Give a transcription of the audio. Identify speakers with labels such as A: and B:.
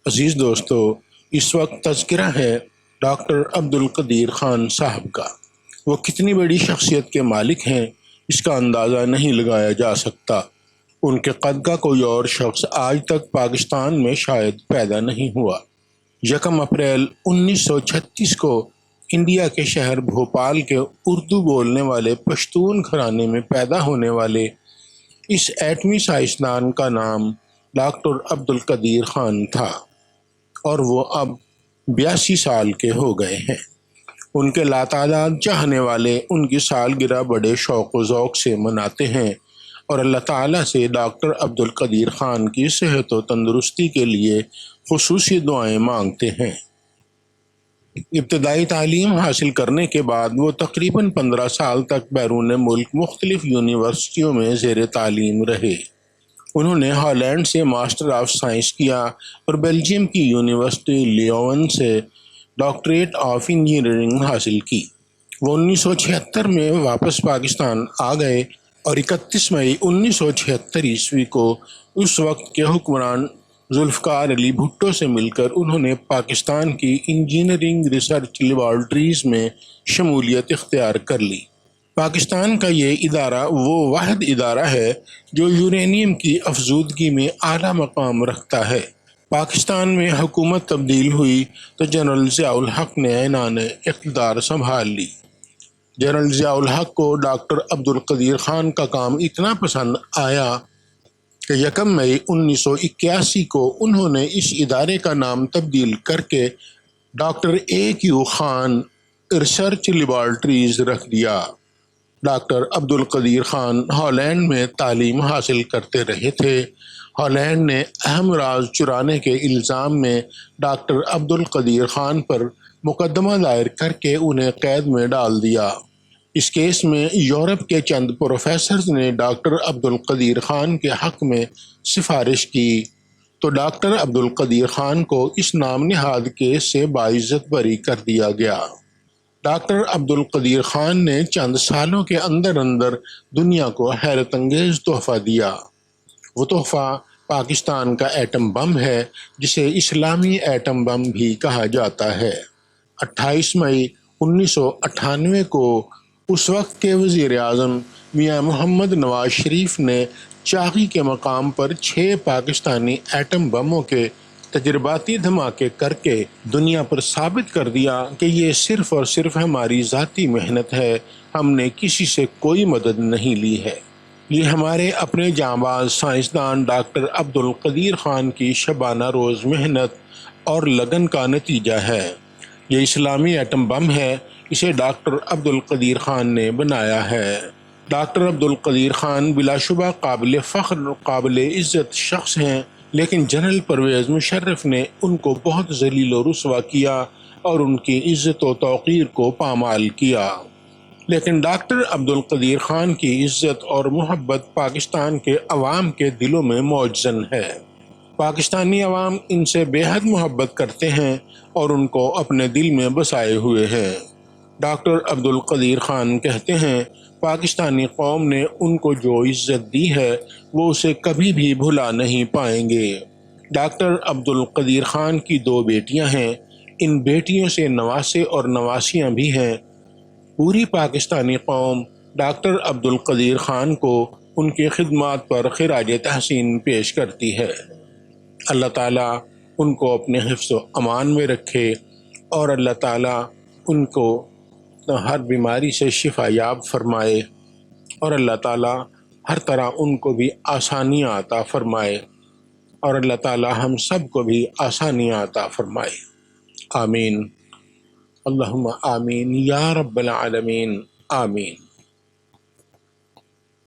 A: عزیز دوستو، اس وقت تذکرہ ہے ڈاکٹر عبدالقدیر خان صاحب کا۔ وہ کتنی بڑی شخصیت کے مالک ہیں، اس کا اندازہ نہیں لگایا جا سکتا۔ ان کے قد کا کوئی اور شخص آج تک پاکستان میں شاید پیدا نہیں ہوا۔ 1 اپریل 1936 کو انڈیا کے شہر بھوپال کے اردو بولنے والے پشتون گھرانے میں پیدا ہونے والے اس ایٹمی سائنسدان کا نام ڈاکٹر عبدالقدیر خان تھا، اور وہ اب 82 سال کے ہو گئے ہیں۔ ان کے لاتعداد چاہنے والے ان کی سالگرہ بڑے شوق و ذوق سے مناتے ہیں اور اللہ تعالیٰ سے ڈاکٹر عبدالقدیر خان کی صحت و تندرستی کے لیے خصوصی دعائیں مانگتے ہیں۔ ابتدائی تعلیم حاصل کرنے کے بعد وہ تقریباً 15 سال تک بیرون ملک مختلف یونیورسٹیوں میں زیر تعلیم رہے۔ انہوں نے ہالینڈ سے ماسٹر آف سائنس کیا اور بیلجیم کی یونیورسٹی لیون سے ڈاکٹریٹ آف انجینئرنگ حاصل کی۔ وہ 1976 میں واپس پاکستان آ گئے اور 31 مئی 1976 کو اس وقت کے حکمران ذوالفقار علی بھٹو سے مل کر انہوں نے پاکستان کی انجینئرنگ ریسرچ لیبارٹریز میں شمولیت اختیار کر لی۔ پاکستان کا یہ ادارہ وہ واحد ادارہ ہے جو یورینیم کی افزودگی میں اعلیٰ مقام رکھتا ہے۔ پاکستان میں حکومت تبدیل ہوئی تو جنرل ضیاء الحق نے عنان اقتدار سنبھال لی۔ جنرل ضیاء الحق کو ڈاکٹر عبدالقدیر خان کا کام اتنا پسند آیا کہ 1 مئی 1981 کو انہوں نے اس ادارے کا نام تبدیل کر کے doctor A.Q. Khan research laboratories رکھ دیا۔ ڈاکٹر عبدالقدیر خان ہالینڈ میں تعلیم حاصل کرتے رہے تھے۔ ہالینڈ نے اہم راز چرانے کے الزام میں ڈاکٹر عبدالقدیر خان پر مقدمہ دائر کر کے انہیں قید میں ڈال دیا۔ اس کیس میں یورپ کے چند پروفیسرز نے ڈاکٹر عبدالقدیر خان کے حق میں سفارش کی تو ڈاکٹر عبدالقدیر خان کو اس نام نہاد کیس سے باعزت بری کر دیا گیا۔ ڈاکٹر عبدالقدیر خان نے چند سالوں کے اندر دنیا کو حیرت انگیز تحفہ دیا۔ وہ تحفہ پاکستان کا ایٹم بم ہے، جسے اسلامی ایٹم بم بھی کہا جاتا ہے۔ 28 مئی 1998 کو اس وقت کے وزیر اعظم میاں محمد نواز شریف نے چاغی کے مقام پر 6 پاکستانی ایٹم بموں کے تجرباتی دھماکے کر کے دنیا پر ثابت کر دیا کہ یہ صرف اور صرف ہماری ذاتی محنت ہے، ہم نے کسی سے کوئی مدد نہیں لی ہے۔ یہ ہمارے اپنے جانباز سائنسدان ڈاکٹر عبدالقدیر خان کی شبانہ روز محنت اور لگن کا نتیجہ ہے۔ یہ اسلامی ایٹم بم ہے، اسے ڈاکٹر عبدالقدیر خان نے بنایا ہے۔ ڈاکٹر عبدالقدیر خان بلا شبہ قابل فخر، قابل عزت شخص ہیں، لیکن جنرل پرویز مشرف نے ان کو بہت ذلیل و رسوا کیا اور ان کی عزت و توقیر کو پامال کیا۔ لیکن ڈاکٹر عبدالقدیر خان کی عزت اور محبت پاکستان کے عوام کے دلوں میں موجزن ہے۔ پاکستانی عوام ان سے بے حد محبت کرتے ہیں اور ان کو اپنے دل میں بسائے ہوئے ہیں۔ ڈاکٹر عبدالقدیر خان کہتے ہیں، پاکستانی قوم نے ان کو جو عزت دی ہے وہ اسے کبھی بھی بھلا نہیں پائیں گے۔ ڈاکٹر عبدالقدیر خان کی 2 بیٹیاں ہیں، ان بیٹیوں سے نواسے اور نواسیاں بھی ہیں۔ پوری پاکستانی قوم ڈاکٹر عبدالقدیر خان کو ان کی خدمات پر خراج تحسین پیش کرتی ہے۔ اللہ تعالیٰ ان کو اپنے حفظ و امان میں رکھے اور اللہ تعالیٰ ان کو ہر بیماری سے شفا یاب فرمائے اور اللہ تعالیٰ ہر طرح ان کو بھی آسانیاں عطا فرمائے اور اللہ تعالیٰ ہم سب کو بھی آسانیاں عطا فرمائے۔ آمین، اللہم آمین یا رب العالمین، آمین۔